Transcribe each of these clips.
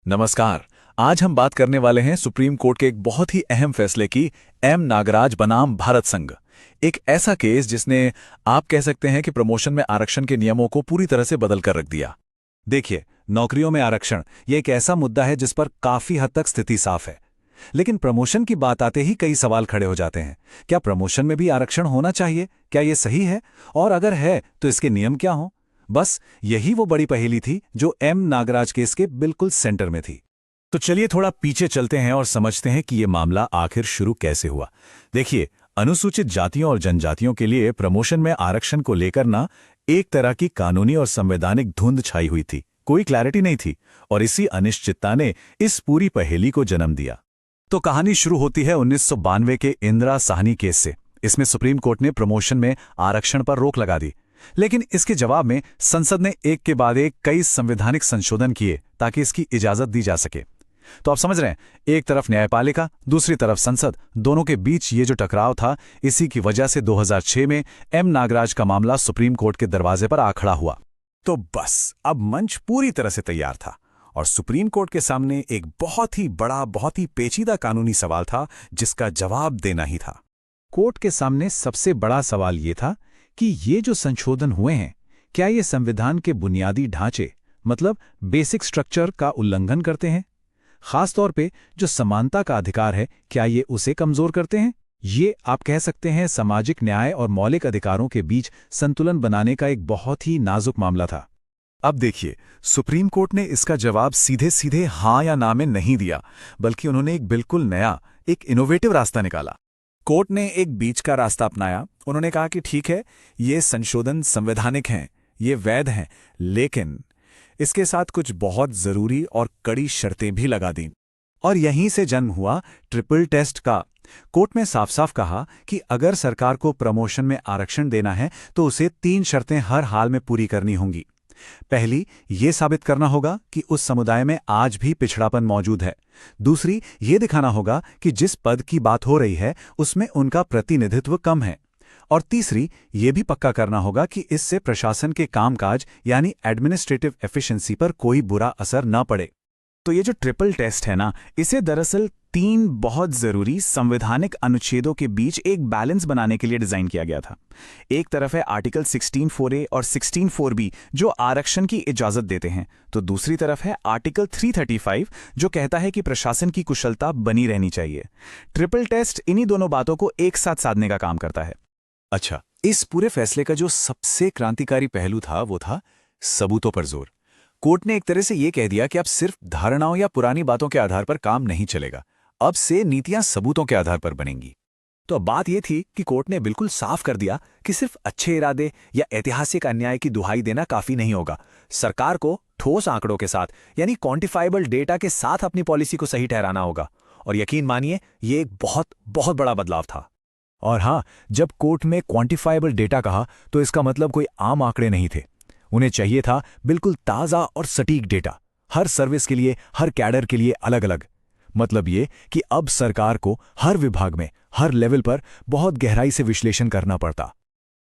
नमस्कार। आज हम बात करने वाले हैं सुप्रीम कोर्ट के एक बहुत ही अहम फैसले की। एम नागराज बनाम भारत संघ। एक ऐसा केस जिसने आप कह सकते हैं कि प्रमोशन में आरक्षण के नियमों को पूरी तरह से बदल कर रख दिया। देखिए, नौकरियों में आरक्षण ये एक ऐसा मुद्दा है जिस पर काफी हद तक स्थिति साफ है। लेकिन प्रमोशन की बात आते ही कई सवाल खड़े हो जाते हैं। क्या प्रमोशन में भी आरक्षण होना चाहिए? क्या ये सही है? और अगर है तो इसके नियम क्या हों? बस यही वो बड़ी पहेली थी जो एम नागराज केस के बिल्कुल सेंटर में थी। तो चलिए थोड़ा पीछे चलते हैं और समझते हैं कि ये मामला आखिर शुरू कैसे हुआ। देखिए, अनुसूचित जातियों और जनजातियों के लिए प्रमोशन में आरक्षण को लेकर ना एक तरह की कानूनी और संवैधानिक धुंध छाई हुई थी। कोई क्लैरिटी नहीं थी और इसी अनिश्चितता ने इस पूरी पहेली को जन्म दिया। तो कहानी शुरू होती है 1992 के इंदिरा साहनी केस से। इसमें सुप्रीम कोर्ट ने प्रमोशन में आरक्षण पर रोक लगा दी, लेकिन इसके जवाब में संसद ने एक के बाद एक कई संवैधानिक संशोधन किए ताकि इसकी इजाजत दी जा सके। तो आप समझ रहे हैं, एक तरफ न्यायपालिका, दूसरी तरफ संसद, दोनों के बीच ये जो टकराव था, इसी की वजह से 2006 में एम नागराज का मामला सुप्रीम कोर्ट के दरवाजे पर आ खड़ा हुआ। तो बस अब मंच पूरी तरह से तैयार था और सुप्रीम कोर्ट के सामने एक बहुत ही बड़ा, बहुत ही पेचीदा कानूनी सवाल था जिसका जवाब देना ही था। कोर्ट के सामने सबसे बड़ा सवाल ये था कि ये जो संशोधन हुए हैं, क्या ये संविधान के बुनियादी ढांचे, मतलब बेसिक स्ट्रक्चर का उल्लंघन करते हैं? खासतौर पे जो समानता का अधिकार है, क्या ये उसे कमजोर करते हैं? ये आप कह सकते हैं सामाजिक न्याय और मौलिक अधिकारों के बीच संतुलन बनाने का एक बहुत ही नाजुक मामला था। अब देखिए, सुप्रीम कोर्ट ने इसका जवाब सीधे सीधे हाँ या ना में नहीं दिया, बल्कि उन्होंने एक बिल्कुल नया, एक इनोवेटिव रास्ता निकाला। कोर्ट ने एक बीच का रास्ता अपनाया। उन्होंने कहा कि ठीक है, ये संशोधन संवैधानिक हैं, ये वैध हैं, लेकिन इसके साथ कुछ बहुत जरूरी और कड़ी शर्तें भी लगा दी। और यहीं से जन्म हुआ ट्रिपल टेस्ट का। कोर्ट में साफ साफ कहा कि अगर सरकार को प्रमोशन में आरक्षण देना है तो उसे 3 शर्तें हर हाल में पूरी करनी होंगी। पहली, ये साबित करना होगा कि उस समुदाय में आज भी पिछड़ापन मौजूद है। दूसरी, ये दिखाना होगा कि जिस पद की बात हो रही है उसमें उनका प्रतिनिधित्व कम है। और तीसरी, ये भी पक्का करना होगा कि इससे प्रशासन के कामकाज यानी एडमिनिस्ट्रेटिव एफिशिएंसी पर कोई बुरा असर न पड़े। तो ये जो ट्रिपल टेस्ट है ना, इसे दरअसल 3 बहुत जरूरी संवैधानिक अनुच्छेदों के बीच एक बैलेंस बनाने के लिए डिजाइन किया गया था। एक तरफ है आर्टिकल 16(4)A और 16(4)B जो आरक्षण की इजाजत देते हैं, तो दूसरी तरफ है आर्टिकल 335 जो कहता है कि प्रशासन की कुशलता बनी रहनी चाहिए। ट्रिपल टेस्ट इन्हीं दोनों बातों को एक साथ साधने का काम करता है। अच्छा, इस पूरे फैसले का जो सबसे क्रांतिकारी पहलू था वो था सबूतों पर जोर। कोर्ट ने एक तरह से ये कह दिया कि अब सिर्फ धारणाओं या पुरानी बातों के आधार पर काम नहीं चलेगा, अब से नीतियां सबूतों के आधार पर बनेंगी। तो अब बात यह थी कि कोर्ट ने बिल्कुल साफ कर दिया कि सिर्फ अच्छे इरादे या ऐतिहासिक अन्याय की दुहाई देना काफी नहीं होगा। सरकार को ठोस आंकड़ों के साथ यानी क्वांटिफाइबल डेटा के साथ अपनी पॉलिसी को सही ठहराना होगा। और यकीन मानिए, ये एक बहुत बहुत बड़ा बदलाव था। और हाँ, जब कोर्ट में क्वांटिफाइबल डेटा कहा तो इसका मतलब कोई आम आंकड़े नहीं थे। उन्हें चाहिए था बिल्कुल ताज़ा और सटीक डेटा, हर सर्विस के लिए, हर कैडर के लिए अलग अलग। मतलब ये कि अब सरकार को हर विभाग में, हर लेवल पर बहुत गहराई से विश्लेषण करना पड़ता।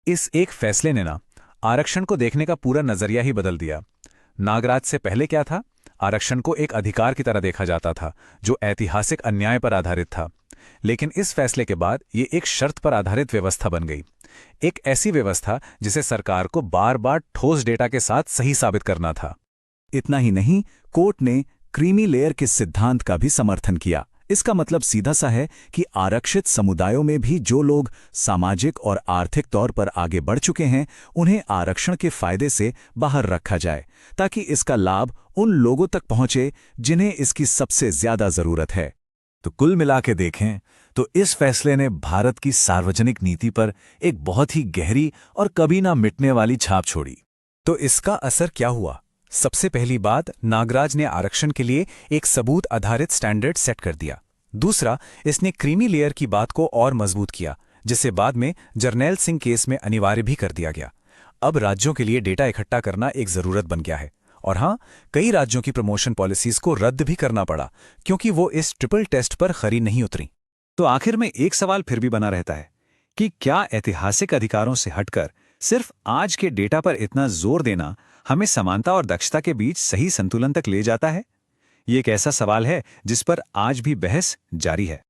इस एक फैसले ने ना आरक्षण को देखने का पूरा नजरिया ही बदल दिया। नागराज से पहले क्या था? आरक्षण को एक अधिकार की तरह देखा जाता था जो ऐतिहासिक अन्याय पर आधारित था। लेकिन इस फैसले के बाद ये एक शर्त पर आधारित व्यवस्था बन गई। एक ऐसी व्यवस्था जिसे सरकार को बार बार ठोस डेटा के साथ सही साबित करना था। इतना ही नहीं, कोर्ट ने क्रीमी लेयर के सिद्धांत का भी समर्थन किया। इसका मतलब सीधा सा है कि आरक्षित समुदायों में भी जो लोग सामाजिक और आर्थिक तौर पर आगे बढ़ चुके हैं, उन्हें आरक्षण के फायदे से बाहर रखा जाए ताकि इसका लाभ उन लोगों तक पहुंचे जिन्हें इसकी सबसे ज्यादा जरूरत है। तो कुल मिला के देखें तो इस फैसले ने भारत की सार्वजनिक नीति पर एक बहुत ही गहरी और कभी ना मिटने वाली छाप छोड़ी। तो इसका असर क्या हुआ? सबसे पहली बात, नागराज ने आरक्षण के लिए एक सबूत आधारित स्टैंडर्ड सेट कर दिया। दूसरा, इसने क्रीमी लेयर की बात को और मजबूत किया, जिसे बाद में जर्नैल सिंह केस में अनिवार्य भी कर दिया गया। अब राज्यों के लिए डेटा इकट्ठा करना एक जरूरत बन गया है। और हाँ, कई राज्यों की प्रमोशन पॉलिसीज को रद्द भी करना पड़ा क्योंकि वो इस ट्रिपल टेस्ट पर खरी नहीं उतरी। तो आखिर में एक सवाल फिर भी बना रहता है कि क्या ऐतिहासिक अधिकारों से हटकर सिर्फ आज के डेटा पर इतना जोर देना हमें समानता और दक्षता के बीच सही संतुलन तक ले जाता है? ये एक ऐसा सवाल है जिस पर आज भी बहस जारी है।